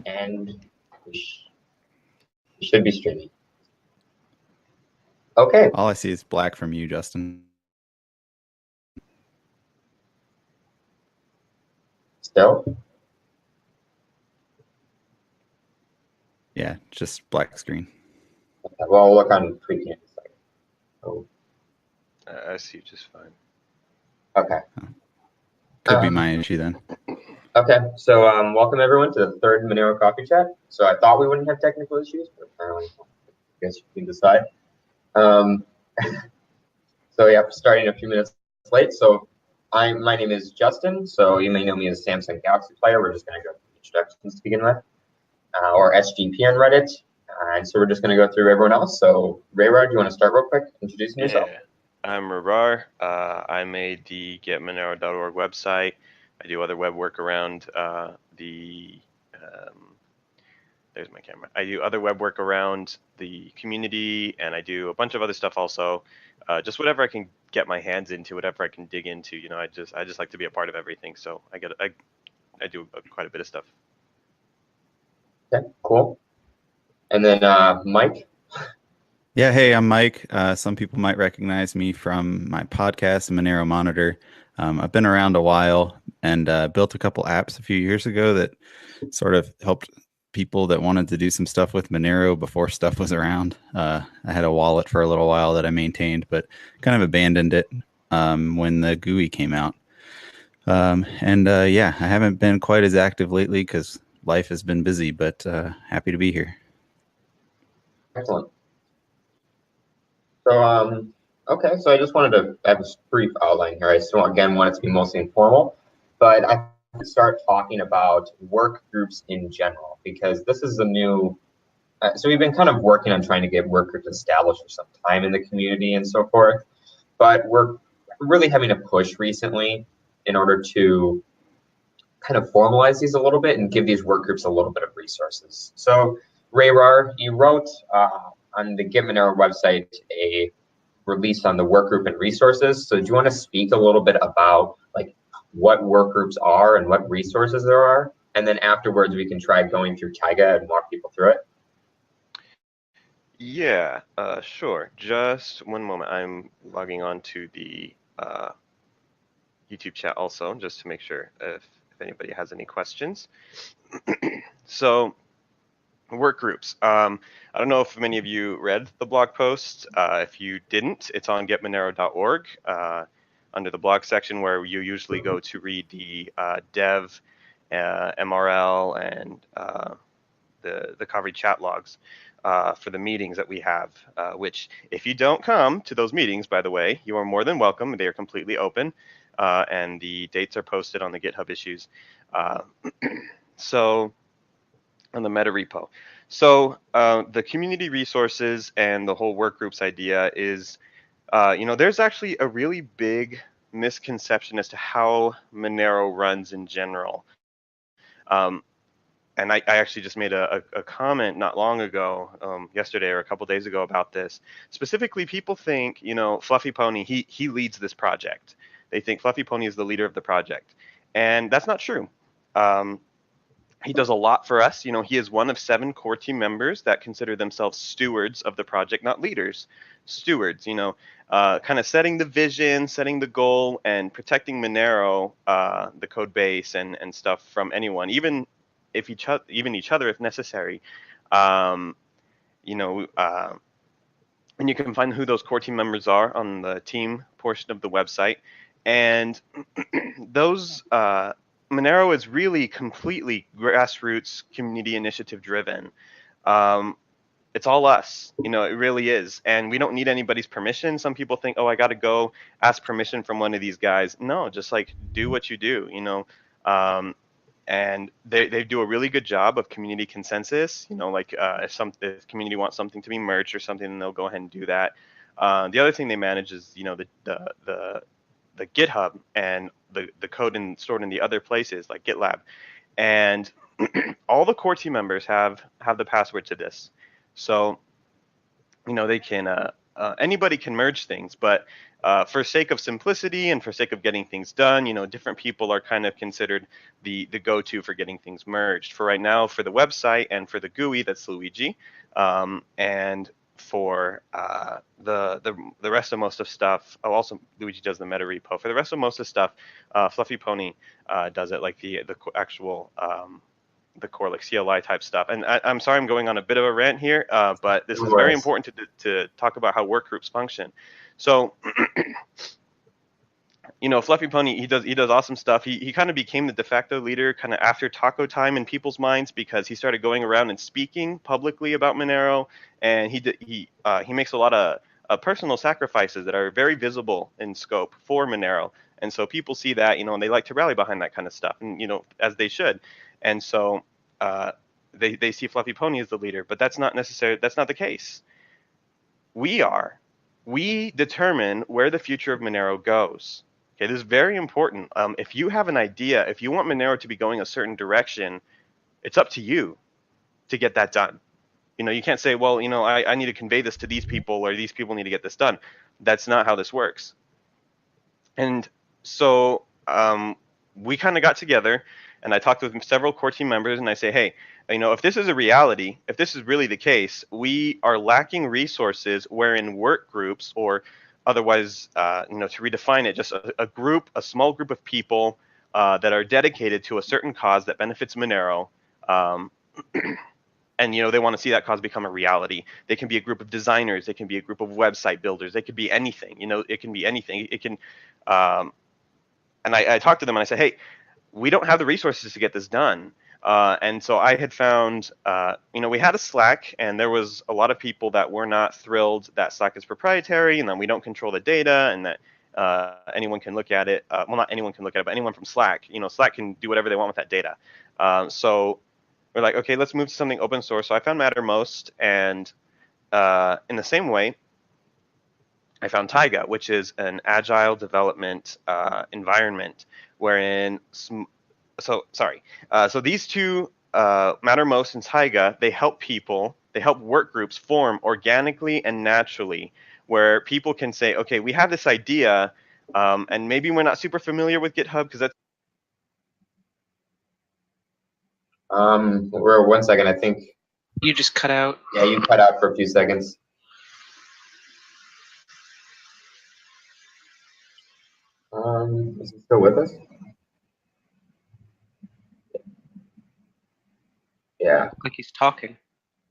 And we should be streaming. Okay. All I see is black from you, Justin. Still? Yeah, just black screen. Okay, well, we'll look on tweaking it in a second. Oh. I see you just fine. Okay. Could be my issue then. Okay, so welcome everyone to the third Monero Coffee Chat. So I thought we wouldn't have technical issues, but apparently, I guess you can decide. So yeah, starting a few minutes late. So my name is Justin. So you may know me as Samsung Galaxy Player. We're just going to go through introductions to begin with, or SGP on Reddit. And so we're just going to go through everyone else. So Rayrar, do you want to start real quick, introducing yourself? Yeah, I'm Rayrar. I made the getmonero.org website. I do other web work around there's my camera. I do other web work around the community, and I do a bunch of other stuff also. Just whatever I can get my hands into, whatever I can dig into. You know, I just like to be a part of everything. So I do quite a bit of stuff. Okay, cool. And then Mike. Yeah, hey, I'm Mike. Some people might recognize me from my podcast, Monero Monitor. I've been around a while and built a couple apps a few years ago that sort of helped people that wanted to do some stuff with Monero before stuff was around. I had a wallet for a little while that I maintained, but kind of abandoned it when the GUI came out. Yeah, I haven't been quite as active lately because life has been busy, but happy to be here. Excellent. So, okay, so I just wanted to have a brief outline here. I still, again, want it to be mostly informal, but I could start talking about work groups in general, because this is a new, so we've been kind of working on trying to get work groups established for some time in the community and so forth, but we're really having a push recently in order to kind of formalize these a little bit and give these work groups a little bit of resources. So Rayrar, you wrote on the Get Monero website a release on the work group and resources. So do you want to speak a little bit about like what work groups are and what resources there are? And then afterwards we can try going through Tyga and walk people through it. Yeah, sure. Just one moment. I'm logging on to the YouTube chat also, just to make sure if anybody has any questions. So, work groups. I don't know if many of you read the blog post. If you didn't, it's on getmonero.org under the blog section where you usually go to read the dev, MRL, and the coverage chat logs for the meetings that we have, which if you don't come to those meetings, by the way, you are more than welcome. They are completely open, and the dates are posted on the GitHub issues. So on the meta repo. So the community resources and the whole work groups idea is, there's actually a really big misconception as to how Monero runs in general. And I actually just made a comment not long ago, yesterday or a couple days ago about this. Specifically, people think, Fluffy Pony, he leads this project. They think Fluffy Pony is the leader of the project. And that's not true. He does a lot for us. He is one of 7 core team members that consider themselves stewards of the project, not leaders, stewards, kind of setting the vision, setting the goal, and protecting Monero, the code base and stuff from anyone, even each other if necessary. And you can find who those core team members are on the team portion of the website. And those Monero is really completely grassroots, community initiative driven. It's all us, it really is. And we don't need anybody's permission. Some people think, oh, I got to go ask permission from one of these guys. No, just like do what you do, and they do a really good job of community consensus. If the community wants something to be merged or something, then they'll go ahead and do that. The other thing they manage is, the GitHub and the code stored in the other places like GitLab, and all the core team members have the password to this, so they can anybody can merge things, but for sake of simplicity and for sake of getting things done, different people are kind of considered the go-to for getting things merged. For right now, for the website and for the GUI, that's Luigi, and for the rest of most of stuff. Oh, also Luigi does the meta repo. For the rest of most of stuff, Fluffy Pony does it, like the actual the core like CLI type stuff. And I'm sorry, I'm going on a bit of a rant here, but this is very important to talk about how work groups function. So, Fluffy Pony, he does awesome stuff. He kind of became the de facto leader kind of after taco time in people's minds, because he started going around and speaking publicly about Monero, and he makes a lot of personal sacrifices that are very visible in scope for Monero. And so people see that, and they like to rally behind that kind of stuff, and as they should. And so they see Fluffy Pony as the leader, but that's not the case. We determine where the future of Monero goes. Okay, this is very important. If you have an idea, if you want Monero to be going a certain direction, it's up to you to get that done. You can't say, well, I need to convey this to these people, or these people need to get this done. That's not how this works. And so we kind of got together, and I talked with several core team members, and I say, hey, if this is a reality, if this is really the case, we are lacking resources wherein work groups, or otherwise, to redefine it, just a small group of people that are dedicated to a certain cause that benefits Monero, and they want to see that cause become a reality. They can be a group of designers, they can be a group of website builders, they could be anything. It can be anything. It can, and I talked to them and I said, hey, we don't have the resources to get this done. And so I had found, we had a Slack, and there was a lot of people that were not thrilled that Slack is proprietary, and that we don't control the data, and that anyone can look at it. Well, not anyone can look at it, but anyone from Slack. Slack can do whatever they want with that data. So we're like, okay, let's move to something open source. So I found Mattermost, and in the same way, I found Tyga, which is an agile development environment wherein so these two, Mattermost and Tyga, they help work groups form organically and naturally, where people can say, okay, we have this idea, and maybe we're not super familiar with GitHub, because that's... We're 1 second, I think. You just cut out. Yeah, you cut out for a few seconds. Is he still with us? Yeah. Like he's talking.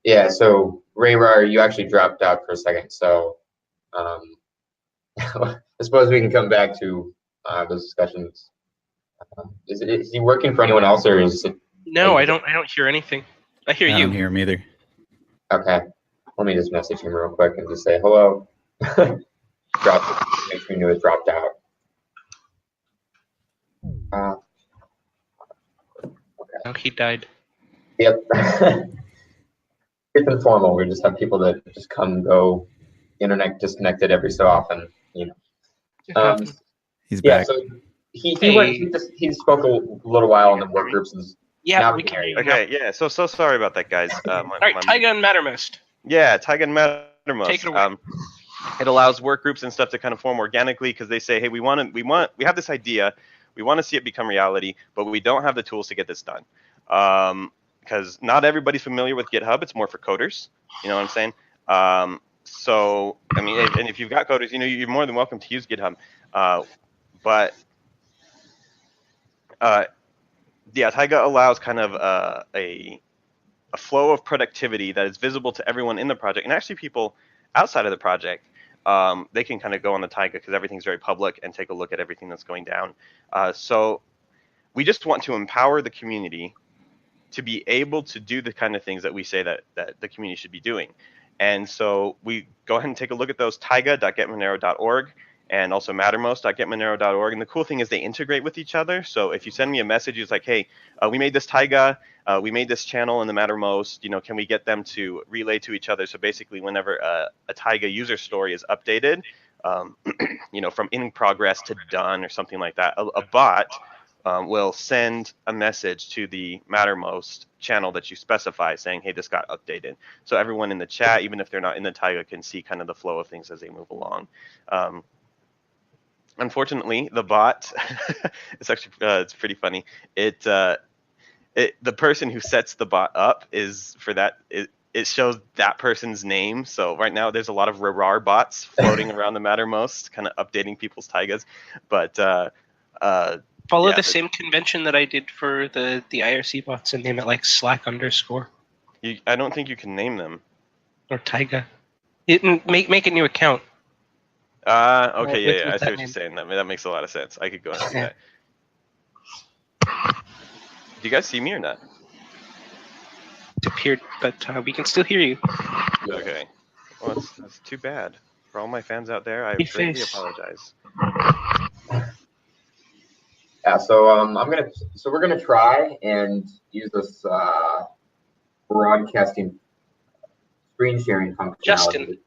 Yeah, so Ray, you actually dropped out for a second, so I suppose we can come back to those discussions. Is he working for anyone else, or is it? No, I don't hear anything. I hear you. I don't hear him either. Okay, let me just message him real quick and just say hello. Make sure you knew it dropped out. Okay. Oh, he died. Yep. It's informal. We just have people that just come, go, internet disconnected every so often. He's back. So he spoke a little while in the work groups. And yeah, we can hear you. Okay, yeah. So sorry about that, guys. All right, Tyga and Mattermost. Yeah, Tyga and Mattermost. Take it away. It allows work groups and stuff to kind of form organically, because they say, hey, we have this idea, we want to see it become reality, but we don't have the tools to get this done. Because not everybody's familiar with GitHub. It's more for coders. You know what I'm saying? So, I mean, and if you've got coders, you're more than welcome to use GitHub. But Tyga allows kind of a flow of productivity that is visible to everyone in the project, and actually people outside of the project. They can kind of go on the Tyga, because everything's very public, and take a look at everything that's going down. So we just want to empower the community to be able to do the kind of things that we say that the community should be doing. And so we go ahead and take a look at those, tyga.getmonero.org, and also mattermost.getmonero.org. And the cool thing is they integrate with each other. So if you send me a message, it's like, hey, we made this Tyga, we made this channel in the Mattermost, can we get them to relay to each other? So basically, whenever a Tyga user story is updated, from in progress to done or something like that, a bot will send a message to the Mattermost channel that you specify, saying, hey, this got updated. So everyone in the chat, even if they're not in the Tyga, can see kind of the flow of things as they move along. unfortunately, the bot, it's actually it's pretty funny. The person who sets the bot up is for that. It shows that person's name. So right now there's a lot of Rarar bots floating around the Mattermost, kind of updating people's Tygas. But Follow yeah, the same convention that I did for the IRC bots and name it like Slack _ I don't think you can name them. or Tyga. Make a new account. Okay, yeah, I With see that what name. you're saying. That makes a lot of sense. I could go and do Yeah. that. Do you guys see me or not? Disappeared, but we can still hear you. Okay. Well, that's too bad. For all my fans out there, I Hey, greatly face. apologize. Yeah, so we're gonna try and use this broadcasting screen sharing functionality. Justin,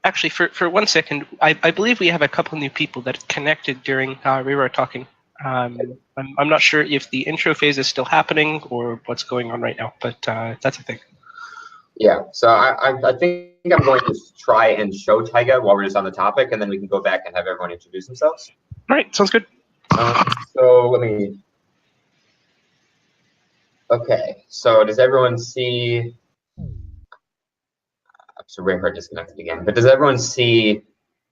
actually, for 1 second, I believe we have a couple new people that connected during we were talking. I'm not sure if the intro phase is still happening or what's going on right now, but that's a thing. Yeah, so I think I'm going to try and show Tyga while we're just on the topic, and then we can go back and have everyone introduce themselves. All right, sounds good. So let me. Okay, so does everyone see? So Rayhard disconnected again, but does everyone see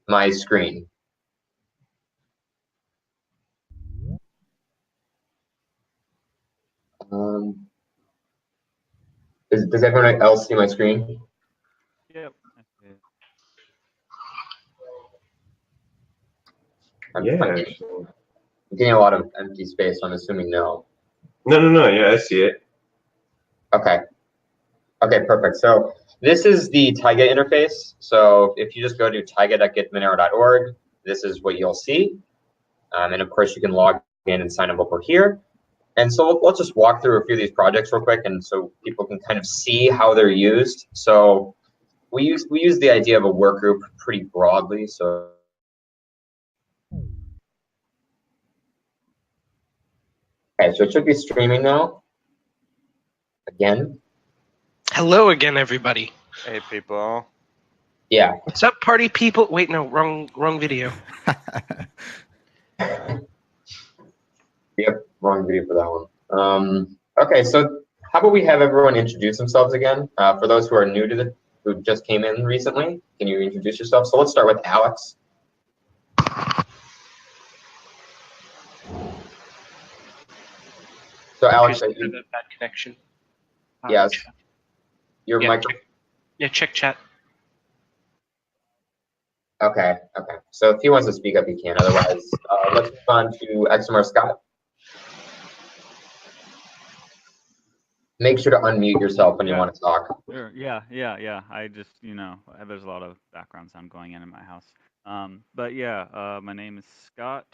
my screen? Does everyone else see my screen? Yep. I'm Yeah. getting a lot of empty space, so I'm assuming no. No. Yeah, I see it. Okay. Okay, perfect. So this is the Tyga interface. So if you just go to tyga.getmonero.org, this is what you'll see. And of course, you can log in and sign up over here. And so let's just walk through a few of these projects real quick, and so people can kind of see how they're used. So we use the idea of a work group pretty broadly. So okay, so it should be streaming now. Again. Hello again, everybody. Hey, people. Yeah. What's up, party people? Wait, no, wrong video. Yep, wrong video for that one. Okay, so how about we have everyone introduce themselves again? For those who are new to who just came in recently, can you introduce yourself? So let's start with Alex. So Alex, Have a bad connection. yes, Chat. your Yeah, micro. check chat. Okay. So if he wants to speak up, he can. Otherwise, let's move on to XMR Scott. Make sure to unmute yourself when you want to talk. Sure. Yeah. I just, there's a lot of background sound going in my house. But yeah, my name is Scott.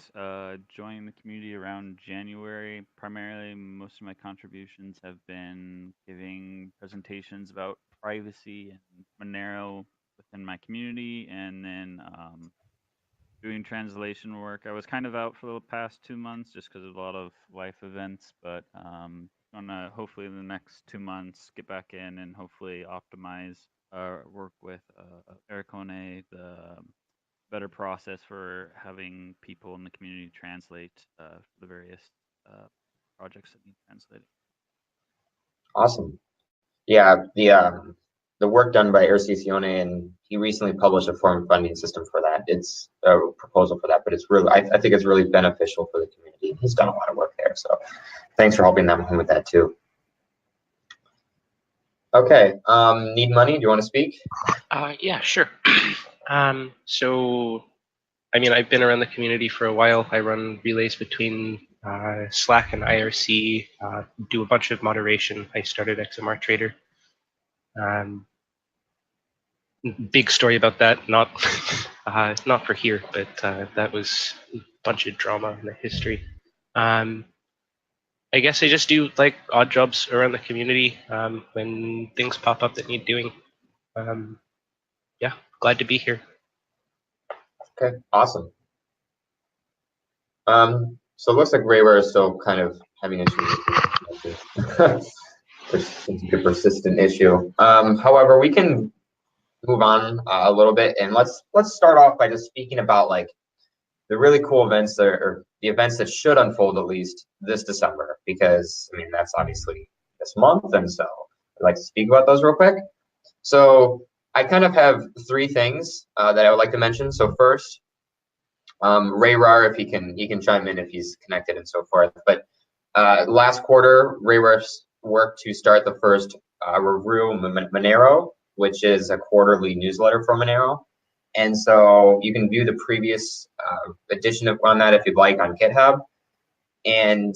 Joined the community around January. Primarily, most of my contributions have been giving presentations about privacy and Monero within my community, and then doing translation work. I was kind of out for the past 2 months just because of a lot of life events, but gonna hopefully in the next 2 months get back in and hopefully optimize work with Ericone, the better process for having people in the community translate the various projects that need translating. Awesome. Yeah, the work done by Ercicione, and he recently published a form funding system for that. It's a proposal for that, but it's really, I think it's really beneficial for the community. He's done a lot of work there, so thanks for helping them with that too. Okay, Need Money, do you want to speak? Yeah, sure. So, I mean, I've been around the community for a while. I run relays between Slack and IRC, do a bunch of moderation. I started XMR Trader. Big story about that, not not for here, but that was a bunch of drama in the history. I guess I just do like odd jobs around the community when things pop up that need doing. Yeah, glad to be here. Okay, awesome. So it looks like Rayware is still kind of having issues, which seems to be a persistent issue. However, we can move on a little bit, and let's start off by just speaking about like the really cool events that or the events that should unfold at least this December, because I mean that's obviously this month, and so I'd like to speak about those real quick. So I kind of have three things that I would like to mention. So first, Ray Rar, if he can chime in if he's connected and so forth. But last quarter, Ray Rar worked to start the first review Monero, which is a quarterly newsletter from Monero. And so you can view the previous edition on that if you'd like on GitHub. And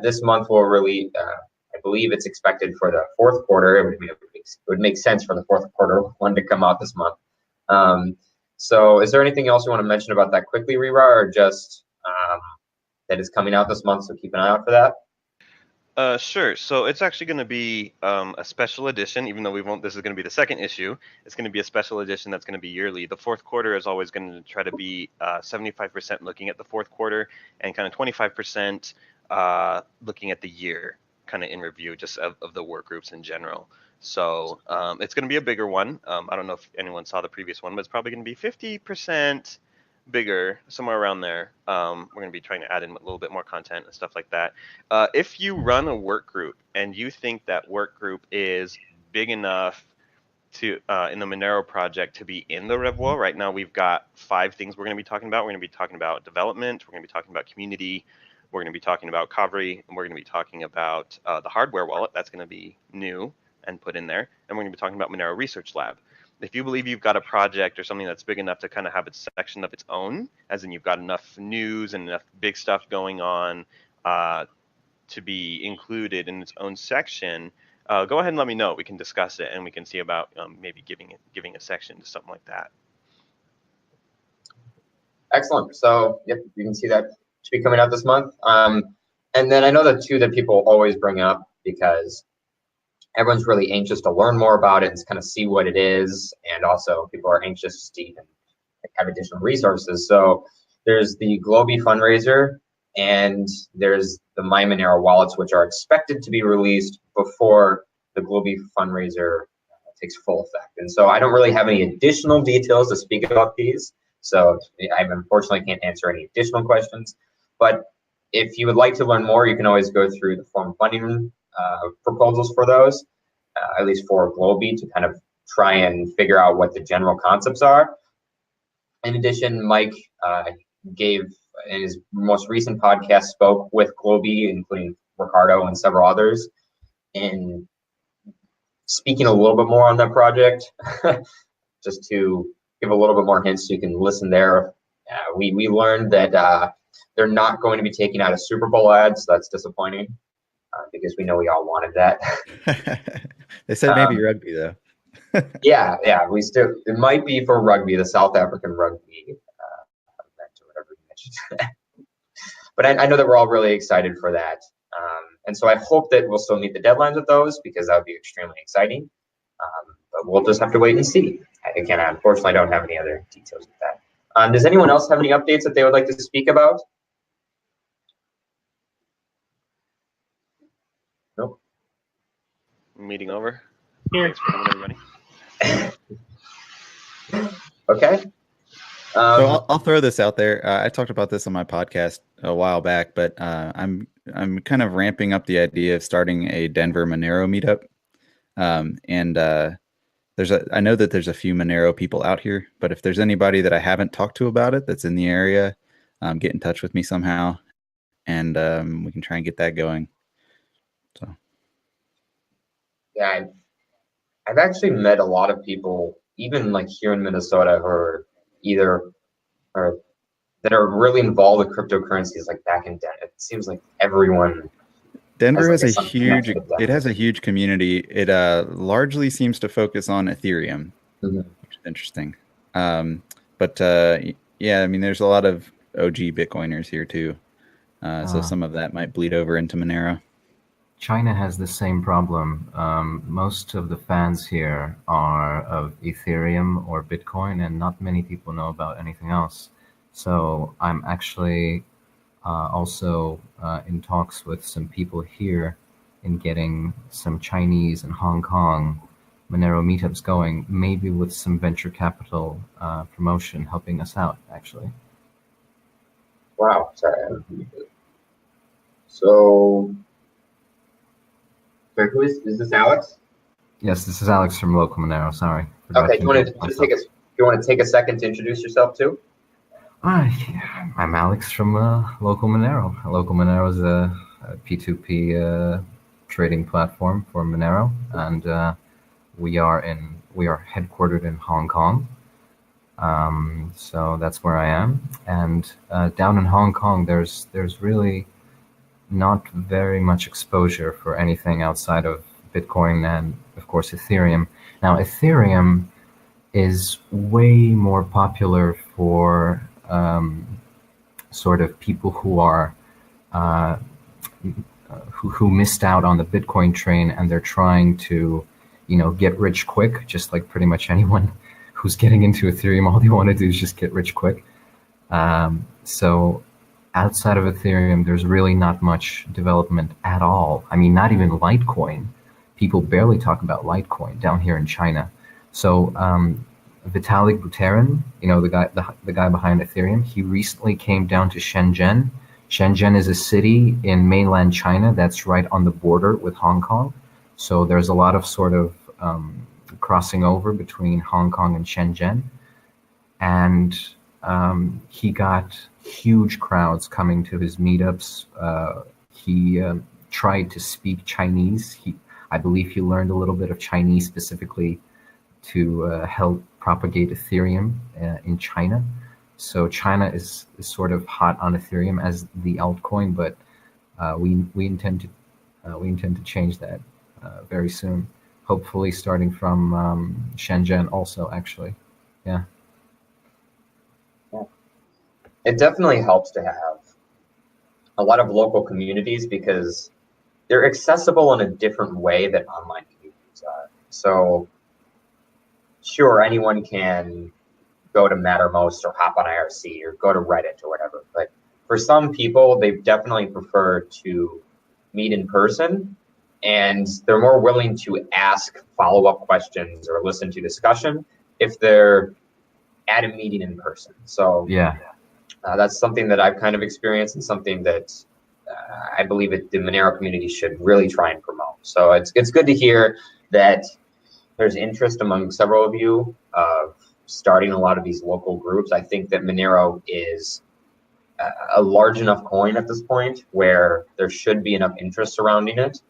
this month will really, I believe it's expected for the fourth quarter. It would make sense for the fourth quarter one to come out this month. So is there anything else you want to mention about that quickly, Rira, or just that is coming out this month, so keep an eye out for that? Sure. So it's actually going to be a special edition, even though we won't. This is going to be the second issue. It's going to be a special edition that's going to be yearly. The fourth quarter is always going to try to be 75% looking at the fourth quarter and kind of 25% looking at the year, kind of in review just of the work groups in general. So it's going to be a bigger one. I don't know if anyone saw the previous one, but it's probably going to be 50% bigger, somewhere around there. We're going to be trying to add in a little bit more content and stuff like that. If you run a work group and you think that work group is big enough to in the Monero project to be in the RevWall, right now we've got 5 things we're going to be talking about. We're going to be talking about development, we're going to be talking about community, we're going to be talking about Kavri, and we're going to be talking about the hardware wallet that's going to be new and put in there, and we're going to be talking about Monero Research Lab. If you believe you've got a project or something that's big enough to kind of have its section of its own, as in you've got enough news and enough big stuff going on to be included in its own section, go ahead and let me know. We can discuss it and we can see about maybe giving a section to something like that. Excellent. So yep, you can see that to be coming out this month. And then I know the two that people always bring up because everyone's really anxious to learn more about it and kind of see what it is, and also people are anxious to even have additional resources. So there's the Globy fundraiser, and there's the My Monero wallets, which are expected to be released before the Globy fundraiser takes full effect. And so I don't really have any additional details to speak about these, so I unfortunately can't answer any additional questions. But if you would like to learn more, you can always go through the form funding proposals for those, at least for Globy, to kind of try and figure out what the general concepts are. In addition, Mike gave, in his most recent podcast, spoke with Globy, including Ricardo and several others, in speaking a little bit more on that project, just to give a little bit more hints so you can listen there. We learned that they're not going to be taking out a Super Bowl ad, so that's disappointing. Because we know we all wanted that. They said maybe rugby though. yeah, we still, it might be for rugby, the South African rugby event or whatever you mentioned. But I know that we're all really excited for that. And so I hope that we'll still meet the deadlines with those, because that would be extremely exciting. But we'll just have to wait and see. Again, I unfortunately don't have any other details with that. Does anyone else have any updates that they would like to speak about? Nope. Meeting over. Here. Thanks for coming, everybody. Okay. So I'll throw this out there. I talked about this on my podcast a while back, but I'm kind of ramping up the idea of starting a Denver Monero meetup. I know that there's a few Monero people out here, but if there's anybody that I haven't talked to about it that's in the area, get in touch with me somehow, and we can try and get that going. So. Yeah, I've actually met a lot of people, even like here in Minnesota, who are that are really involved with cryptocurrencies, like back in Denver. It seems like everyone. Denver has a huge community. It largely seems to focus on Ethereum, which is interesting. But yeah, I mean, there's a lot of OG Bitcoiners here too. So some of that might bleed over into Monero. China has the same problem. Most of the fans here are of Ethereum or Bitcoin, and not many people know about anything else. So I'm actually also in talks with some people here in getting some Chinese and Hong Kong Monero meetups going, maybe with some venture capital promotion helping us out, actually. Wow, sorry. So, sorry, is this Alex? Yes, this is Alex from Local Monero. Sorry, forgot Okay, to do you want introduce to just myself. do you want to take a second to introduce yourself too? I'm Alex from Local Monero. Local Monero is a P2P trading platform for Monero, and we are headquartered in Hong Kong. So that's where I am. And down in Hong Kong, there's really not very much exposure for anything outside of Bitcoin and, of course, Ethereum. Now, Ethereum is way more popular for sort of people who are who missed out on the Bitcoin train and they're trying to, get rich quick, just like pretty much anyone who's getting into Ethereum. All they want to do is just get rich quick. So outside of Ethereum, there's really not much development at all. I mean, not even Litecoin. People barely talk about Litecoin down here in China. So Vitalik Buterin, the guy behind Ethereum, he recently came down to Shenzhen. Shenzhen is a city in mainland China that's right on the border with Hong Kong. So there's a lot of sort of crossing over between Hong Kong and Shenzhen. And he got huge crowds coming to his meetups. He tried to speak Chinese. I believe he learned a little bit of Chinese specifically to help propagate Ethereum in China. So China is sort of hot on Ethereum as the altcoin, but we intend to change that very soon. Hopefully, starting from Shenzhen, also actually, yeah. It definitely helps to have a lot of local communities because they're accessible in a different way that online communities are. So, sure, anyone can go to Mattermost or hop on IRC or go to Reddit or whatever. But for some people, they definitely prefer to meet in person, and they're more willing to ask follow-up questions or listen to discussion if they're at a meeting in person. So yeah. That's something that I've kind of experienced and something that I believe the Monero community should really try and promote. So it's good to hear that there's interest among several of you of starting a lot of these local groups. I think that Monero is a large enough coin at this point where there should be enough interest surrounding it.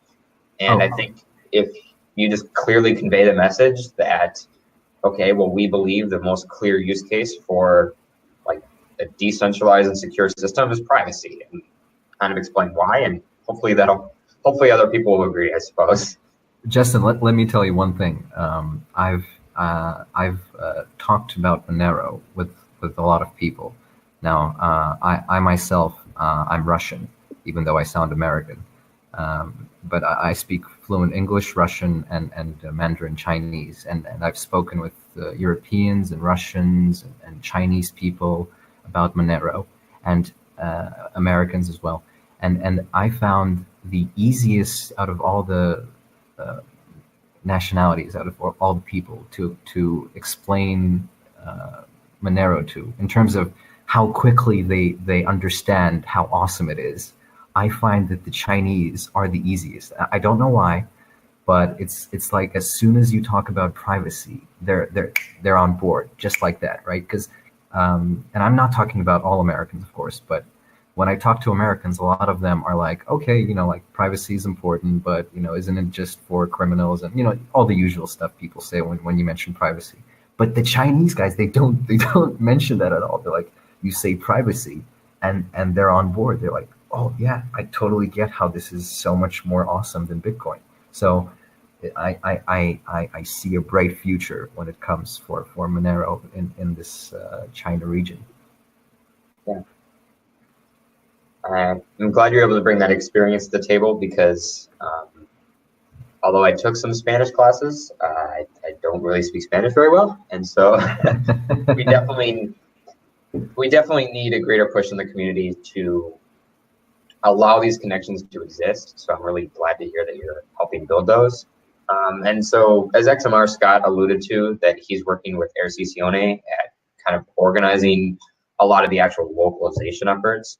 And I think if you just clearly convey the message that, okay, well, we believe the most clear use case for like a decentralized and secure system is privacy, and kind of explain why, and hopefully other people will agree, I suppose. Justin, let me tell you one thing. I've talked about Monero with a lot of people. Now, I myself, I'm Russian, even though I sound American. But I speak fluent English, Russian, and Mandarin Chinese. And I've spoken with Europeans and Russians and Chinese people about Monero, and Americans as well. And I found the easiest out of all the nationalities, out of all the people, to explain Monero to, in terms of how quickly they understand how awesome it is. I find that the Chinese are the easiest. I don't know why, but it's like as soon as you talk about privacy, they're on board just like that, right? Because and I'm not talking about all Americans, of course, but when I talk to Americans, a lot of them are like, okay, like privacy is important, but isn't it just for criminals and all the usual stuff people say when you mention privacy. But the Chinese guys, they don't mention that at all. They're like, you say privacy, and they're on board. They're like, oh yeah, I totally get how this is so much more awesome than Bitcoin. So I see a bright future when it comes for Monero in this China region. Yeah. I'm glad you're able to bring that experience to the table because although I took some Spanish classes, I don't really speak Spanish very well, and so we definitely need a greater push in the community to allow these connections to exist. So I'm really glad to hear that you're helping build those. And so, as XMR Scott alluded to, that he's working with Air Sicione at kind of organizing a lot of the actual localization efforts.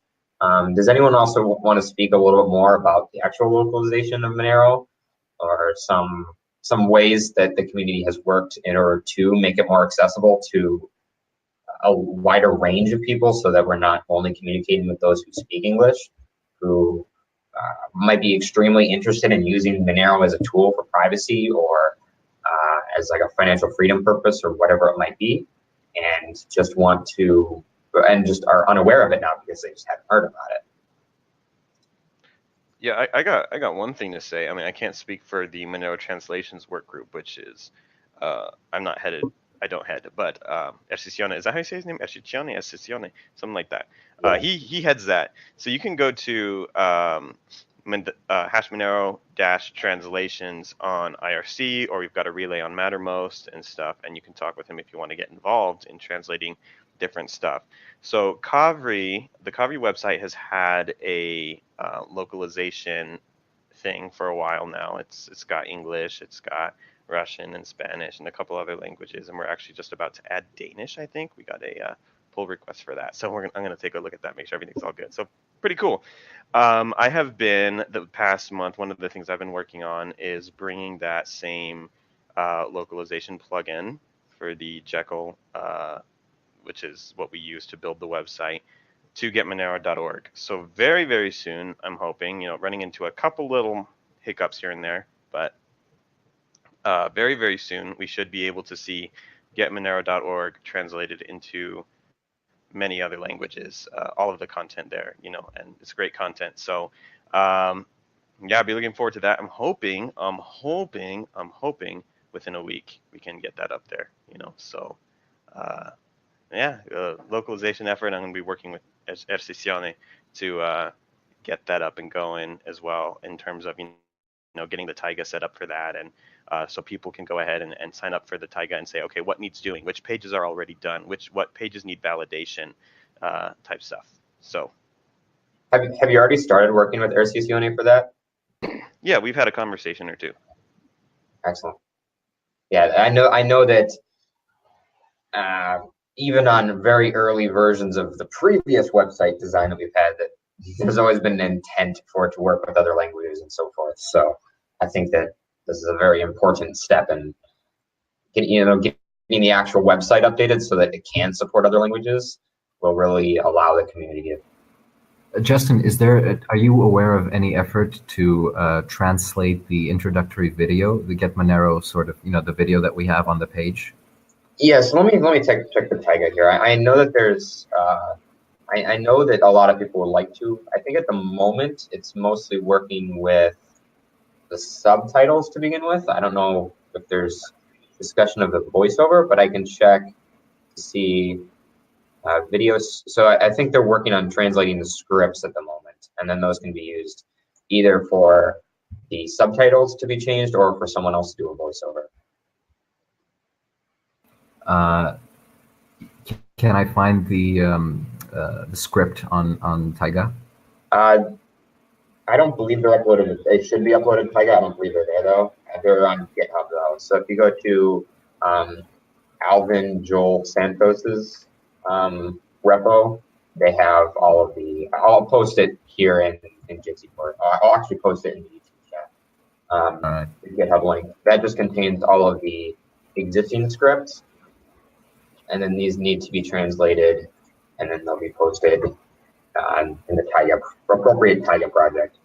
Does anyone also want to speak a little bit more about the actual localization of Monero, or some ways that the community has worked in order to make it more accessible to a wider range of people, so that we're not only communicating with those who speak English, who might be extremely interested in using Monero as a tool for privacy, or as like a financial freedom purpose, or whatever it might be, and just want to, and just are unaware of it now because they just haven't heard about it. Yeah, I got one thing to say. I mean, I can't speak for the Monero Translations work group, which is, I'm not headed, I don't head, but Ercicione, is that how you say his name? Ercicione, something like that. Yeah. He heads that. So you can go to hash Monero-translations on IRC, or we've got a relay on Mattermost and stuff, and you can talk with him if you want to get involved in translating different stuff. So Kavri, the Kavri website has had a localization thing for a while now. It's got English, it's got Russian and Spanish and a couple other languages, and we're actually just about to add Danish. I think we got a pull request for that, so I'm gonna take a look at that, make sure everything's all good. So pretty cool. I have been, the past month, one of the things I've been working on is bringing that same localization plugin for the Jekyll, which is what we use to build the website, to getmonero.org. So very, very soon, I'm hoping, running into a couple little hiccups here and there, but very, very soon, we should be able to see getmonero.org translated into many other languages, all of the content there, and it's great content. So yeah, I'll be looking forward to that. I'm hoping within a week we can get that up there, so yeah, localization effort. I'm going to be working with Ercicione to get that up and going as well, in terms of getting the Tyga set up for that, and so people can go ahead and sign up for the Tyga and say, okay, what needs doing, which pages are already done, what pages need validation, type stuff. So Have you already started working with Ercicione for that? yeah, we've had a conversation or two. Excellent. Yeah, I know that even on very early versions of the previous website design that we've had, that there's always been an intent for it to work with other languages and so forth. So I think that this is a very important step in getting the actual website updated so that it can support other languages will really allow the community to. Justin, are you aware of any effort to translate the introductory video, the Get Monero sort of, the video that we have on the page? Yes, let me check the Tyga here. I know that there's, I know that a lot of people would like to. I think at the moment it's mostly working with the subtitles to begin with. I don't know if there's discussion of the voiceover, but I can check to see videos. So I think they're working on translating the scripts at the moment, and then those can be used either for the subtitles to be changed or for someone else to do a voiceover. Can I find the script on Tyga? I don't believe they're uploaded. They should be uploaded to Tyga. I don't believe they're there though. They're on GitHub though. So if you go to Alvin Joel Santos's repo, they have all of the. I'll post it here in Jitsi for. I'll actually post it in the YouTube chat. The GitHub link that just contains all of the existing scripts, and then these need to be translated, and then they'll be posted in the Tyga, appropriate Tyga project.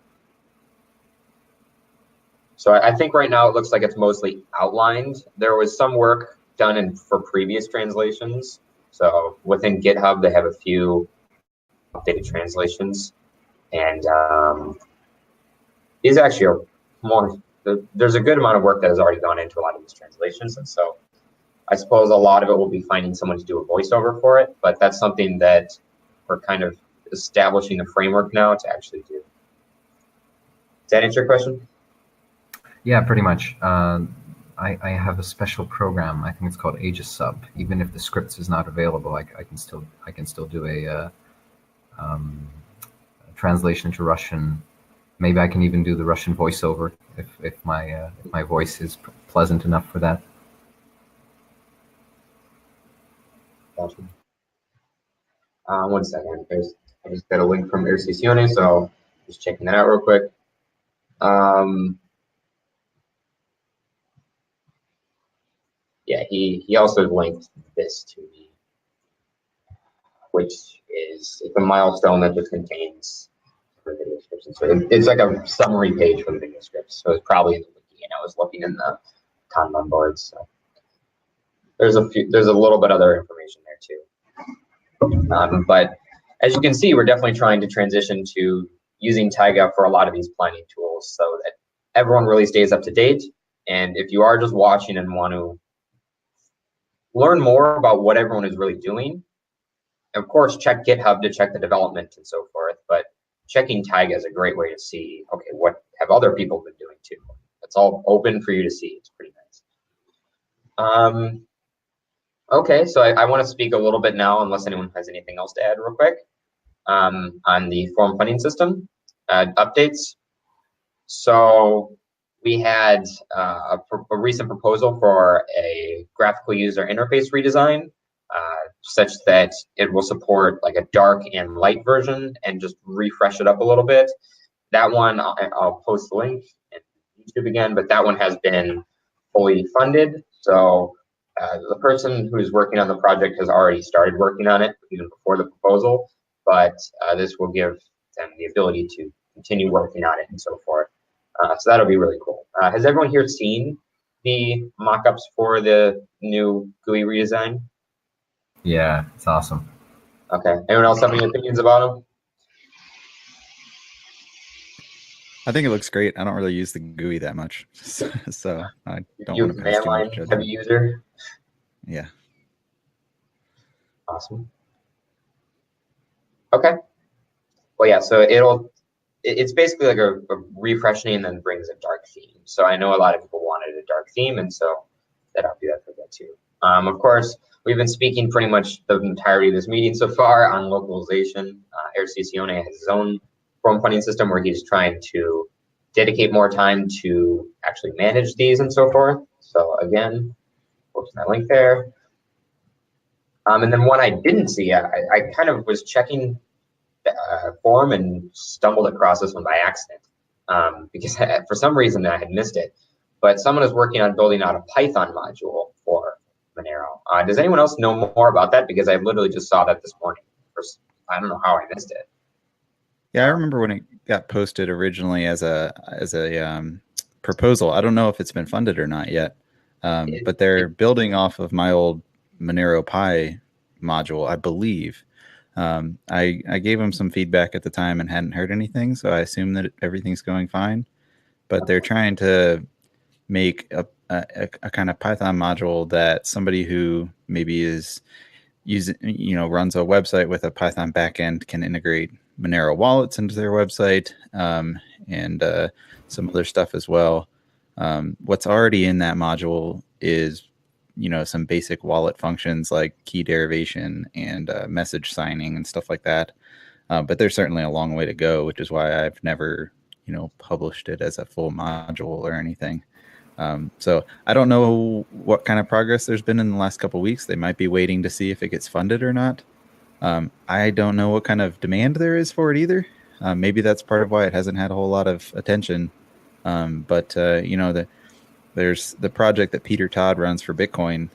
So I think right now it looks like it's mostly outlined. There was some work done for previous translations. So within GitHub, they have a few updated translations, and these actually are more. There's a good amount of work that has already gone into a lot of these translations, and so I suppose a lot of it will be finding someone to do a voiceover for it. But that's something that we're kind of establishing the framework now to actually do. Does that answer your question? Yeah, pretty much. I have a special program. I think it's called Aegis Sub. Even if the scripts is not available, I can still do a translation to Russian. Maybe I can even do the Russian voiceover if my voice is pleasant enough for that. Gotcha. One second. I just got a link from Ercisione, so just checking that out real quick. Yeah, he also linked this to me, which is it's a milestone that just contains the video scripts. So it's like a summary page for the video scripts. So it's probably in the wiki, and I was looking in the Kanban boards. So there's a little bit other information there too. But as you can see, we're definitely trying to transition to using Tyga for a lot of these planning tools so that everyone really stays up to date. And if you are just watching and want to learn more about what everyone is really doing, of course, check GitHub to check the development and so forth. But checking Tyga is a great way to see, okay, what have other people been doing too? It's all open for you to see. It's pretty nice. Okay, so I want to speak a little bit now, unless anyone has anything else to add real quick, on the form funding system updates. So we had a recent proposal for a graphical user interface redesign, such that it will support like a dark and light version and just refresh it up a little bit. That one, I'll post the link in YouTube again, but that one has been fully funded. So the person who's working on the project has already started working on it even before the proposal, but this will give them the ability to continue working on it and so forth. So that'll be really cool. Has everyone here seen the mock-ups for the new GUI redesign? Yeah, it's awesome. Okay. Anyone else have any opinions about them? I think it looks great. I don't really use the GUI that much, so I don't want to pass too much Manline judgment. heavy user. Yeah. Awesome. Okay. Well, yeah. So it's basically like a refreshing and then brings a dark theme. So I know a lot of people wanted a dark theme, and so I'll do that for that too. Of course, we've been speaking pretty much the entirety of this meeting so far on localization. Ercisione has his own form funding system where he's trying to dedicate more time to actually manage these and so forth. So again, post that link there. And then one I didn't see, I kind of was checking form and stumbled across this one by accident because for some reason I had missed it. But someone is working on building out a Python module for Monero. Does anyone else know more about that? Because I literally just saw that this morning. I don't know how I missed it. Yeah, I remember when it got posted originally as a proposal. I don't know if it's been funded or not yet, but they're building off of my old Monero Pi module, I believe. I gave them some feedback at the time and hadn't heard anything, so I assume that everything's going fine. But they're trying to make a kind of Python module that somebody who maybe is using, runs a website with a Python backend can integrate Monero wallets into their website and some other stuff as well. What's already in that module is some basic wallet functions like key derivation and message signing and stuff like that. But there's certainly a long way to go, which is why I've never, published it as a full module or anything. So I don't know what kind of progress there's been in the last couple of weeks. They might be waiting to see if it gets funded or not. I don't know what kind of demand there is for it either. Maybe that's part of why it hasn't had a whole lot of attention. But there's the project that Peter Todd runs for Bitcoin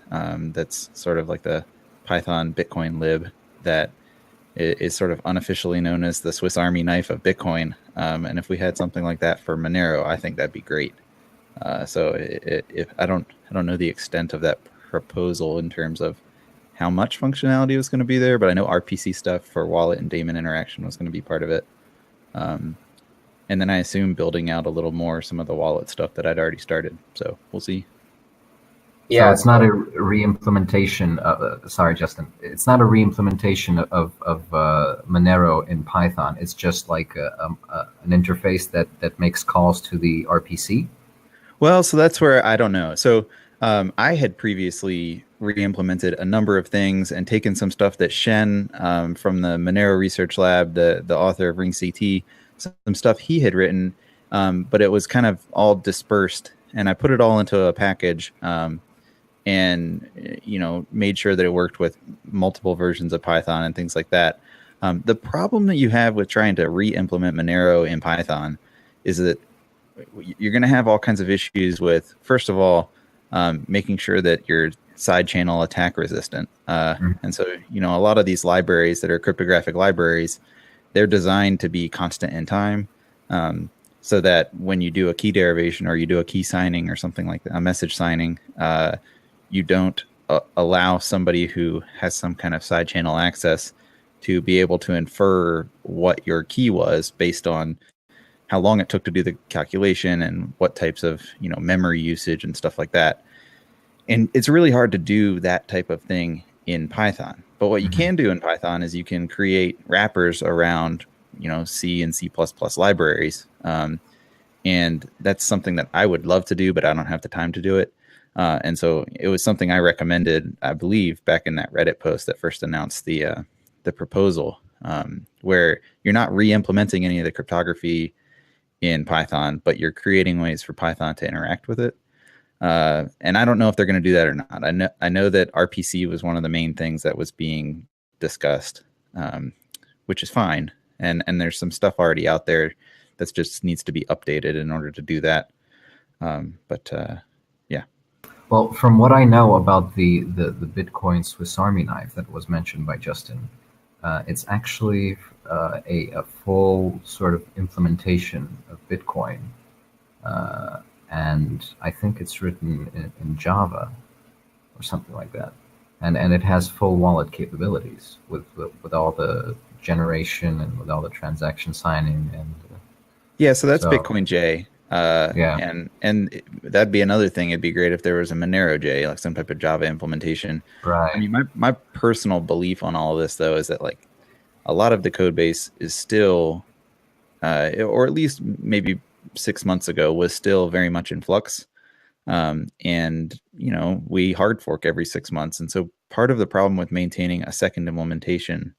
that's sort of like the Python Bitcoin lib that is sort of unofficially known as the Swiss Army knife of Bitcoin. And if we had something like that for Monero, I think that'd be great. So if I don't know the extent of that proposal in terms of how much functionality was going to be there, but I know RPC stuff for wallet and daemon interaction was going to be part of it. And then I assume building out a little more some of the wallet stuff that I'd already started. So we'll see. Yeah, so it's not a re-implementation. Sorry, Justin. It's not a re-implementation of Monero in Python. It's just like an interface that makes calls to the RPC. Well, so that's where I don't know. So I had previously re-implemented a number of things and taken some stuff that Shen from the Monero Research Lab, the author of RingCT, some stuff he had written, but it was kind of all dispersed. And I put it all into a package and made sure that it worked with multiple versions of Python and things like that. The problem that you have with trying to re-implement Monero in Python is that you're going to have all kinds of issues with, first of all, making sure that you're side channel attack resistant. And so, a lot of these libraries that are cryptographic libraries, they're designed to be constant in time, so that when you do a key derivation or you do a key signing or something like that, a message signing, you don't allow somebody who has some kind of side channel access to be able to infer what your key was based on how long it took to do the calculation and what types of memory usage and stuff like that. And it's really hard to do that type of thing in Python. But what you can do in Python is you can create wrappers around C and C++ libraries. And that's something that I would love to do, but I don't have the time to do it. And so it was something I recommended, I believe, back in that Reddit post that first announced the proposal, where you're not re-implementing any of the cryptography in Python, but you're creating ways for Python to interact with it. And I don't know if they're going to do that or not. I know that RPC was one of the main things that was being discussed, which is fine. And there's some stuff already out there that just needs to be updated in order to do that. Yeah. Well, from what I know about the Bitcoin Swiss Army knife that was mentioned by Justin, it's actually a full sort of implementation of Bitcoin. And I think it's written in Java or something like that. And it has full wallet capabilities with all the generation and with all the transaction signing. And yeah, so that's Bitcoin J. Yeah. And that'd be another thing. It'd be great if there was a Monero J, like some type of Java implementation. Right. I mean, my personal belief on all of this, though, is that like a lot of the code base is still, or at least maybe 6 months ago, was still very much in flux. And we hard fork every 6 months, and so part of the problem with maintaining a second implementation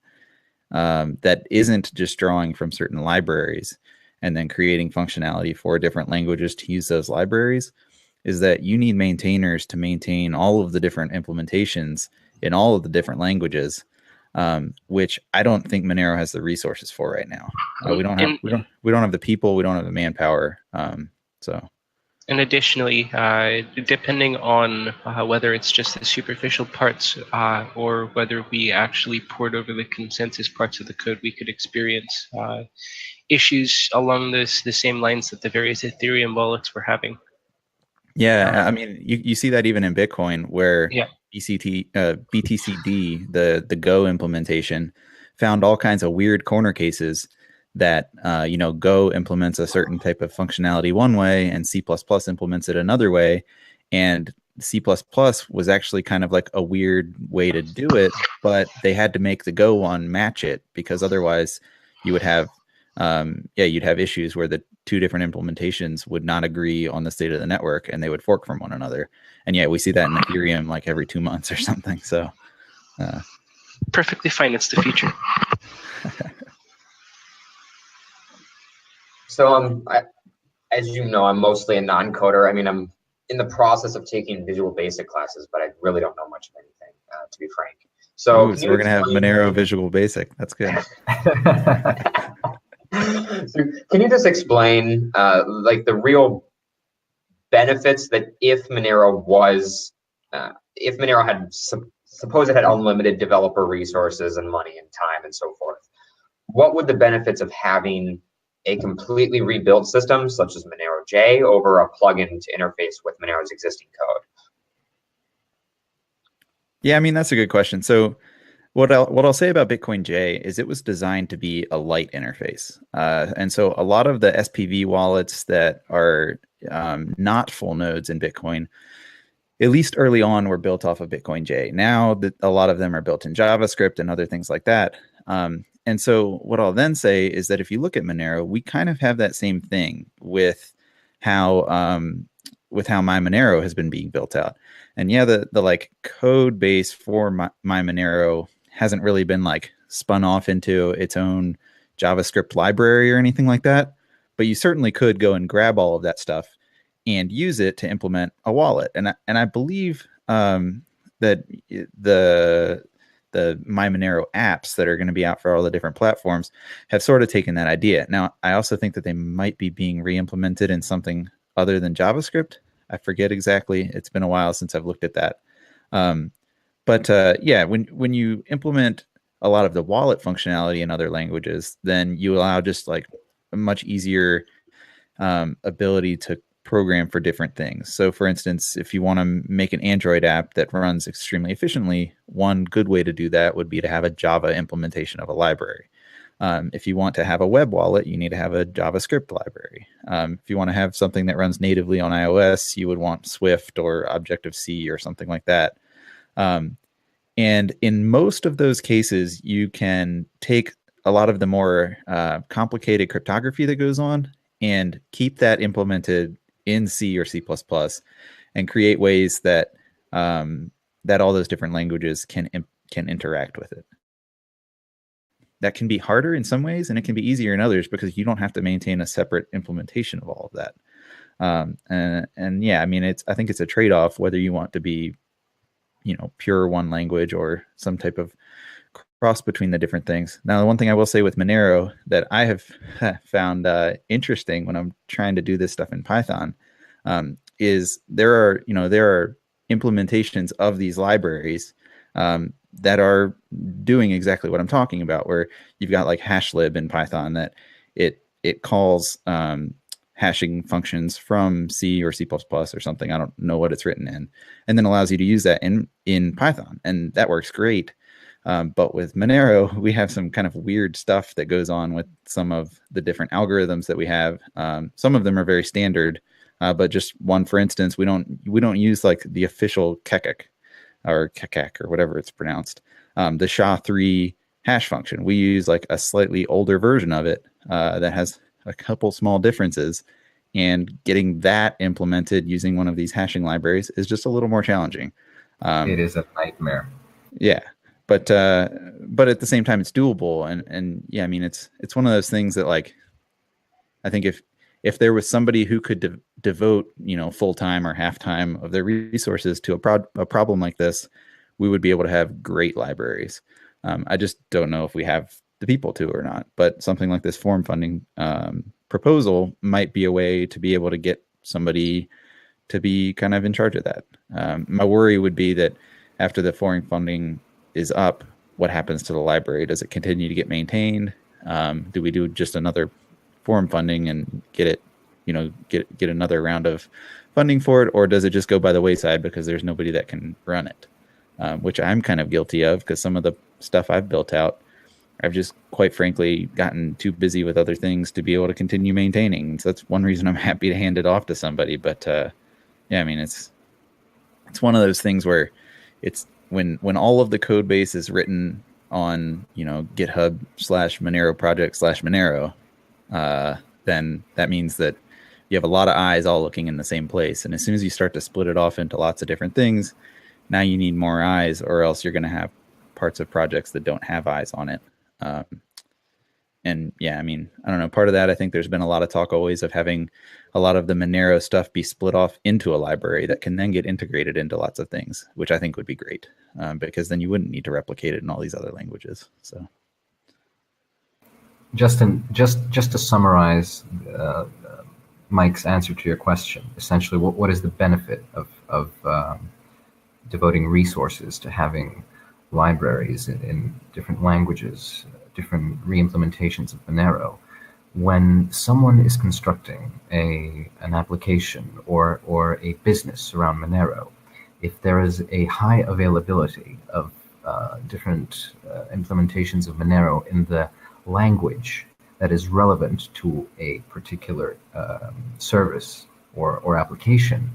that isn't just drawing from certain libraries and then creating functionality for different languages to use those libraries is that you need maintainers to maintain all of the different implementations in all of the different languages, which I don't think Monero has the resources for right now. We don't have the people, we don't have the manpower. And additionally, depending on whether it's just the superficial parts or whether we actually port over the consensus parts of the code, we could experience issues along the same lines that the various Ethereum wallets were having. Yeah, I mean, you see that even in Bitcoin, where yeah. BTCD, the Go implementation, found all kinds of weird corner cases that Go implements a certain type of functionality one way and C++ implements it another way, and C++ was actually kind of like a weird way to do it, but they had to make the Go one match it, because otherwise you would have you'd have issues where the two different implementations would not agree on the state of the network and they would fork from one another. And yeah, we see that in Ethereum like every 2 months or something. So perfectly fine. It's the future. So as you know, I'm mostly a non-coder. I mean, I'm in the process of taking Visual Basic classes, but I really don't know much of anything, to be frank. So we're going to have Monero Visual Basic. That's good. So can you just explain like the real benefits that if Monero had, suppose it had unlimited developer resources and money and time and so forth, what would the benefits of having a completely rebuilt system such as Monero J over a plugin to interface with Monero's existing code? Yeah, I mean, that's a good question. So what I'll say about Bitcoin J is it was designed to be a light interface. And so a lot of the SPV wallets that are not full nodes in Bitcoin, at least early on, were built off of Bitcoin J. Now that a lot of them are built in JavaScript and other things like that. And so what I'll then say is that if you look at Monero, we kind of have that same thing with how my Monero has been being built out. And yeah, the like code base for my Monero hasn't really been like spun off into its own JavaScript library or anything like that. But you certainly could go and grab all of that stuff and use it to implement a wallet. And I believe that the My Monero apps that are going to be out for all the different platforms have sort of taken that idea. Now, I also think that they might be being re-implemented in something other than JavaScript. I forget exactly. It's been a while since I've looked at that. But yeah, when you implement a lot of the wallet functionality in other languages, then you allow just like a much easier ability to program for different things. So for instance, if you want to make an Android app that runs extremely efficiently, one good way to do that would be to have a Java implementation of a library. If you want to have a web wallet, you need to have a JavaScript library. If you want to have something that runs natively on iOS, you would want Swift or Objective-C or something like that. And in most of those cases, you can take a lot of the more complicated cryptography that goes on and keep that implemented in C or C++ and create ways that that all those different languages can interact with it. That can be harder in some ways, and it can be easier in others because you don't have to maintain a separate implementation of all of that. And yeah, I mean, I think it's a trade-off whether you want to be, pure one language or some type of cross between the different things. Now, the one thing I will say with Monero that I have found interesting when I'm trying to do this stuff in Python is there are implementations of these libraries that are doing exactly what I'm talking about, where you've got like hashlib in Python that it calls hashing functions from C or C++ or something. I don't know what it's written in, and then allows you to use that in Python, and that works great. But with Monero, we have some kind of weird stuff that goes on with some of the different algorithms that we have. Some of them are very standard, but just one, for instance, we don't use like the official kekek or whatever it's pronounced, the SHA-3 hash function. We use like a slightly older version of it that has a couple small differences, and getting that implemented using one of these hashing libraries is just a little more challenging. It is a nightmare. Yeah. But at the same time, it's doable, and yeah, I mean, it's one of those things that, like, I think if there was somebody who could devote full time or half time of their resources to a problem like this, we would be able to have great libraries. I just don't know if we have the people to or not. But something like this forum funding proposal might be a way to be able to get somebody to be kind of in charge of that. My worry would be that after the forum funding is up, what happens to the library? Does it continue to get maintained? Do we do just another forum funding and get it, get another round of funding for it, or does it just go by the wayside because there's nobody that can run it? Which I'm kind of guilty of, because some of the stuff I've built out, I've just quite frankly gotten too busy with other things to be able to continue maintaining. So that's one reason I'm happy to hand it off to somebody. But yeah, I mean, it's one of those things where it's when all of the code base is written on, GitHub/Monero project/Monero, then that means that you have a lot of eyes all looking in the same place. And as soon as you start to split it off into lots of different things, now you need more eyes, or else you're going to have parts of projects that don't have eyes on it. And yeah, I mean, I don't know. Part of that, I think there's been a lot of talk always of having a lot of the Monero stuff be split off into a library that can then get integrated into lots of things, which I think would be great, because then you wouldn't need to replicate it in all these other languages. So, Justin, just to summarize Mike's answer to your question, essentially, what is the benefit of devoting resources to having libraries in different languages, different re-implementations of Monero? When someone is constructing an application or a business around Monero, if there is a high availability of different implementations of Monero in the language that is relevant to a particular service or application,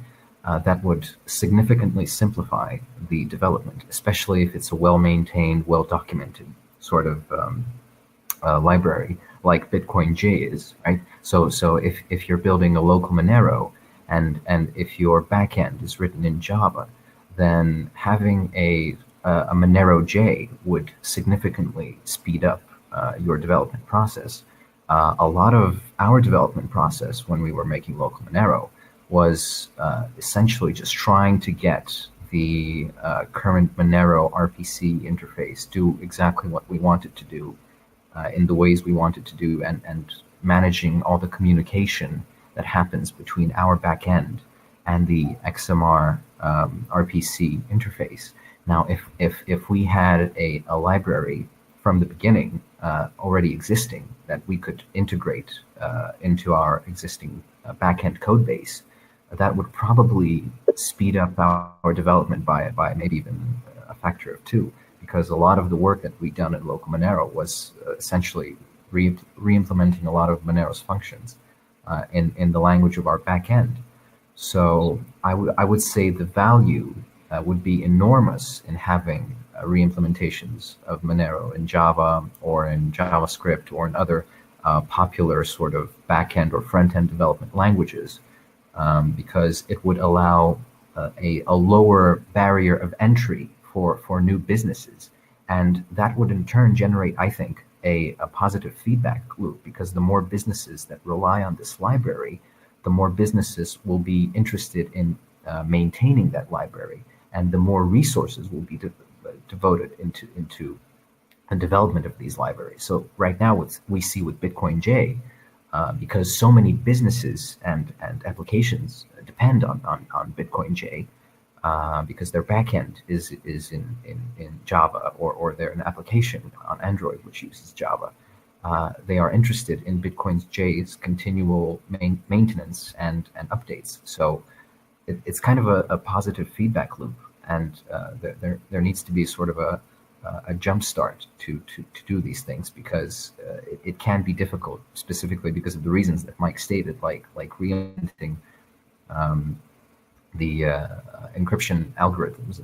that would significantly simplify the development, especially if it's a well-maintained, well-documented sort of library like Bitcoin J is, right? So if you're building a local Monero and if your backend is written in Java, then having a Monero J would significantly speed up your development process. A lot of our development process when we were making local Monero was essentially just trying to get the current Monero RPC interface do exactly what we want it to do in the ways we want it to do, and managing all the communication that happens between our backend and the XMR RPC interface. Now, if we had a library from the beginning already existing that we could integrate into our existing backend code base, that would probably speed up our development by maybe even a factor of 2, because a lot of the work that we've done in local Monero was essentially re-implementing a lot of Monero's functions in the language of our backend. So I would say the value would be enormous in having re-implementations of Monero in Java or in JavaScript or in other popular sort of backend or front-end development languages, because it would allow a lower barrier of entry for new businesses. And that would in turn generate, I think, a positive feedback loop, because the more businesses that rely on this library, the more businesses will be interested in maintaining that library, and the more resources will be devoted into the development of these libraries. So right now, what we see with Bitcoin J, because so many businesses and applications depend on Bitcoin J, because their backend is in Java, or they're an application on Android which uses Java. They are interested in Bitcoin J's continual maintenance and updates. So it's kind of a positive feedback loop, and there needs to be sort of a jump start to do these things, because it can be difficult, specifically because of the reasons that Mike stated, like reinventing the encryption algorithms,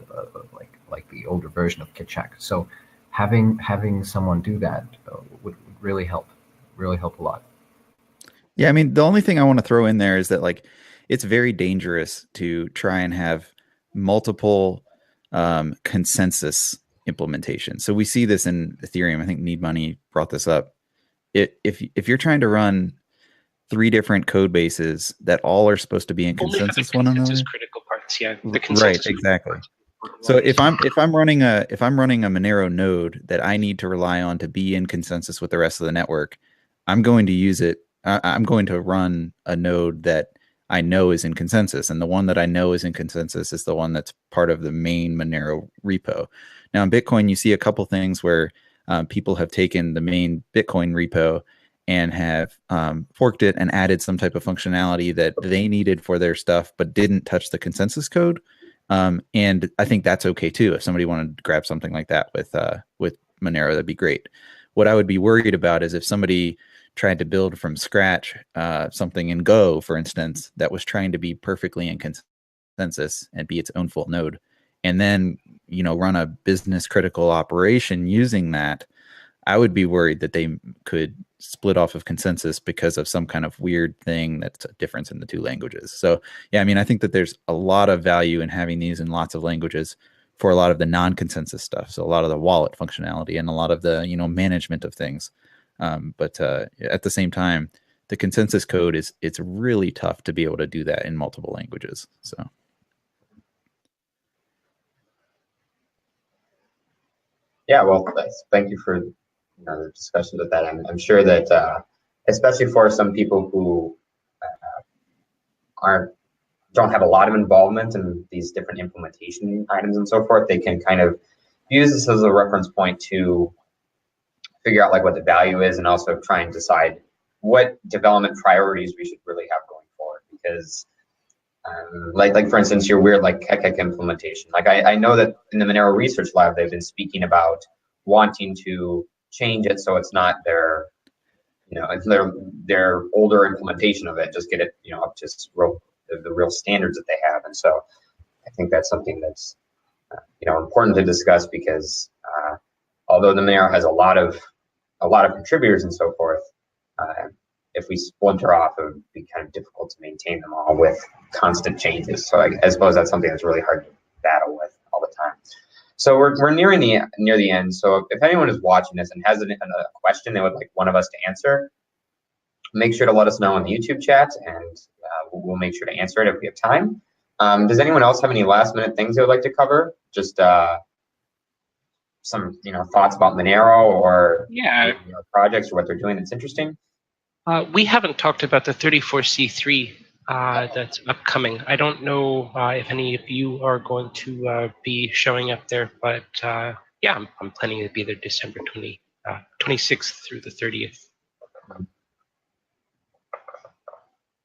like the older version of Kitchak. So having someone do that would really help a lot. Yeah, I mean, the only thing I want to throw in there is that, like, it's very dangerous to try and have multiple consensus implementation. So we see this in Ethereum. I think Need Money brought this up. If you're trying to run 3 different code bases that all are supposed to be in consensus one another, critical parts, yeah. The right, exactly. So if I'm running a Monero node that I need to rely on to be in consensus with the rest of the network, I'm going to use it. I'm going to run a node that I know is in consensus, and the one that I know is in consensus is the one that's part of the main Monero repo. Now in Bitcoin, you see a couple things where people have taken the main Bitcoin repo and have forked it and added some type of functionality that they needed for their stuff, but didn't touch the consensus code. And I think that's okay too. If somebody wanted to grab something like that with Monero, that'd be great. What I would be worried about is if somebody tried to build from scratch something in Go, for instance, that was trying to be perfectly in consensus and be its own full node, and then run a business critical operation using that. I would be worried that they could split off of consensus because of some kind of weird thing that's a difference in the 2 languages. So yeah, I mean, I think that there's a lot of value in having these in lots of languages for a lot of the non-consensus stuff. So a lot of the wallet functionality and a lot of the management of things. But at the same time, the consensus code it's really tough to be able to do that in multiple languages. So. Yeah, well, thank you for the discussion with that. I'm sure that especially for some people who don't have a lot of involvement in these different implementation items and so forth, they can kind of use this as a reference point to figure out like what the value is, and also try and decide what development priorities we should really have going forward. Because like for instance, your weird like Kekek implementation. Like I know that in the Monero Research Lab, they've been speaking about wanting to change it so it's not their it's their older implementation of it, just get it up to the real standards that they have. And so I think that's something that's important to discuss, because although the Monero has a lot of contributors and so forth, if we splinter off, it would be kind of difficult to maintain them all with constant changes. So I suppose that's something that's really hard to battle with all the time. So we're near the end. So if anyone is watching this and has a question they would like one of us to answer, make sure to let us know in the YouTube chat, and we'll make sure to answer it if we have time. Does anyone else have any last minute things they would like to cover? Just some thoughts about Monero or projects or what they're doing that's interesting. We haven't talked about the 34C3 that's upcoming. I don't know if any of you are going to be showing up there, but yeah, I'm planning to be there December 26th through the 30th.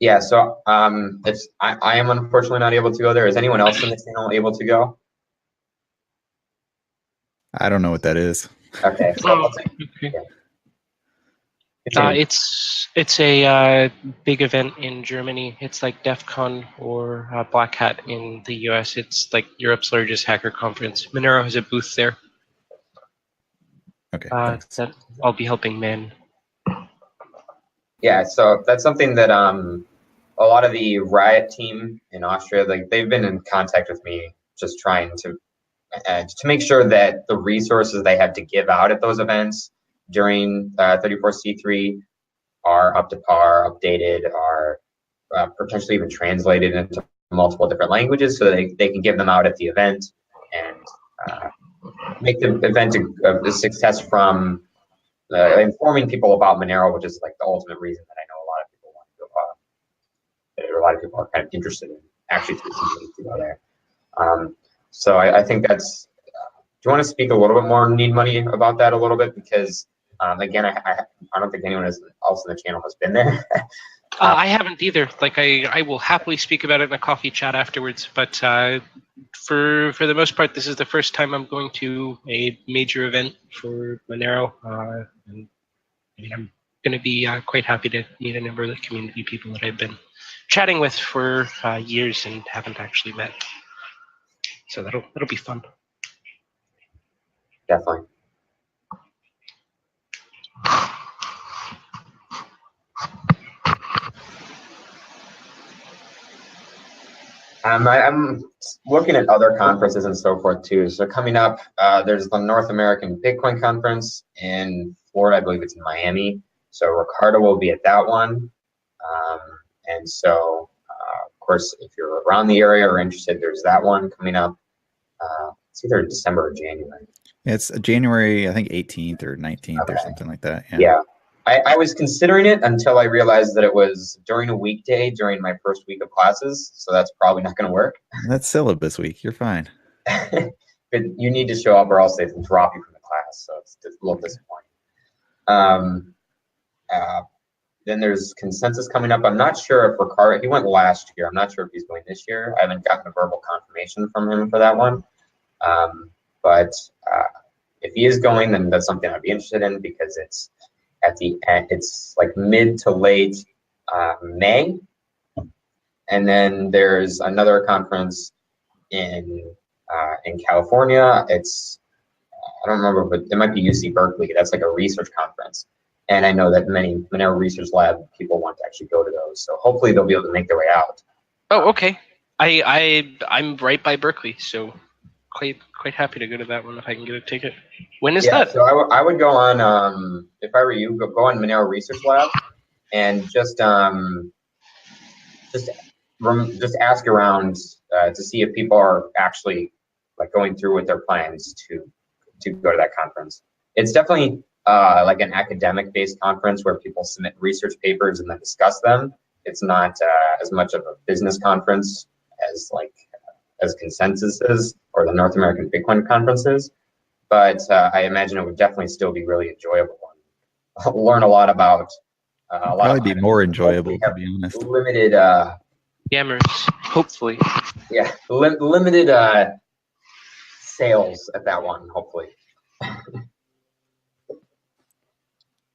Yeah, so I am unfortunately not able to go there. Is anyone else in the channel able to go? I don't know what that is. Okay. So Okay. yeah. It's a big event in Germany. It's like DEF CON or Black Hat in the US. It's like Europe's largest hacker conference. Monero has a booth there. Okay. Thanks. That I'll be helping man. Yeah, so that's something that a lot of the Riot team in Austria, like they've been in contact with me, just trying to make sure that the resources they have to give out at those events during 34C3 are up to par, updated, are potentially even translated into multiple different languages so that they can give them out at the event and make the event a success from informing people about Monero, which is like the ultimate reason that I know a lot of people want to go. A lot of people are kind of interested in actually to go there. So I think that's. Do you want to speak a little bit more, Need Money, about that a little bit? Because again, I don't think anyone else in the channel has been there. I haven't either. Like I will happily speak about it in a coffee chat afterwards. But for the most part, this is the first time I'm going to a major event for Monero. And I mean, I'm going to be quite happy to meet a number of the community people that I've been chatting with for years and haven't actually met. So that'll be fun. Definitely. I'm looking at other conferences and so forth too. So coming up, there's the North American Bitcoin Conference in Florida. I believe it's in Miami. So Ricardo will be at that one. And so, of course, if you're around the area or interested, there's that one coming up. It's either December or January. It's January, I think 18th or 19th or something like that. Yeah. I was considering it until I realized that it was during a weekday during my first week of classes, so that's probably not going to work. That's syllabus week. You're fine. But you need to show up or else they drop you from the class, so it's a little disappointing. Then there's Consensus coming up. I'm not sure if Ricardo, he went last year. I'm not sure if he's going this year. I haven't gotten a verbal confirmation from him for that one. But if he is going, then that's something I'd be interested in because it's at the end, it's like mid to late May. And then there's another conference in California. It's, I don't remember, but it might be UC Berkeley. That's like a research conference. And I know that many Monero Research Lab people want to actually go to those. So hopefully they'll be able to make their way out. Oh, okay. I'm right by Berkeley, so quite happy to go to that one if I can get a ticket. When is that? So I would go on, if I were you, go on Monero Research Lab and just ask around to see if people are actually like going through with their plans to go to that conference. It's definitely like an academic-based conference where people submit research papers and then discuss them. It's not as much of a business conference as Consensus is or the North American Bitcoin conferences, but I imagine it would definitely still be really enjoyable and learn a lot about. Probably be more enjoyable, to be honest. Limited Yammers, hopefully. Yeah, limited sales at that one, hopefully.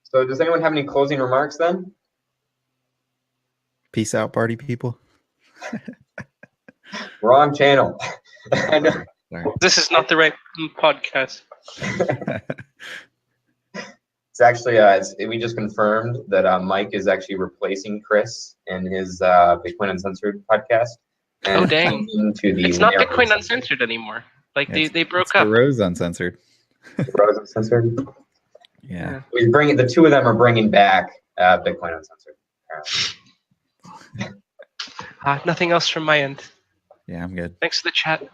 So does anyone have any closing remarks then? Peace out, party people. Wrong channel. This is not the right podcast. It's actually, we just confirmed that Mike is actually replacing Chris in his Bitcoin Uncensored podcast. Oh, dang. It's not Bitcoin Uncensored anymore. Like they broke up. The Rose Uncensored. Rose Uncensored? Yeah. The two of them are bringing back Bitcoin Uncensored. Nothing else from my end. Yeah, I'm good. Thanks for the chat.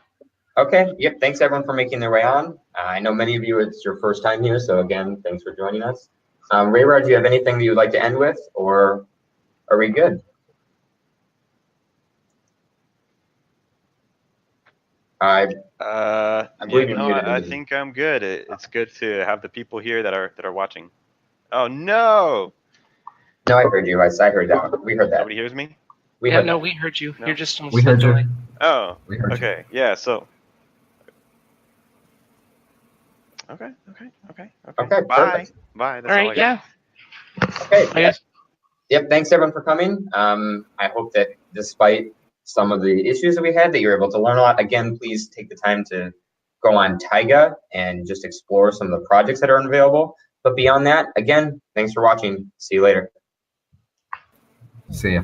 Okay. Yep. Thanks everyone for making their way on. I know many of you it's your first time here, so again, thanks for joining us. Rayrod, do you have anything that you'd like to end with, or are we good? I believe you're muted. I think I'm good. It's good to have the people here that are watching. Oh no! No, I heard you. I heard that. We heard that. Nobody hears me? We Yeah, heard no, that. we heard you. No? You're just on We slight heard you. delay. Oh, We heard you. okay. Yeah. So. Okay. Okay, Bye. perfect. Bye. That's All all I right, got. yeah. Okay. I guess. Yep. Thanks everyone for coming. I hope that despite some of the issues that we had, that you're able to learn a lot. Again, please take the time to go on Tyga and just explore some of the projects that are available. But beyond that, again, thanks for watching. See you later. See ya.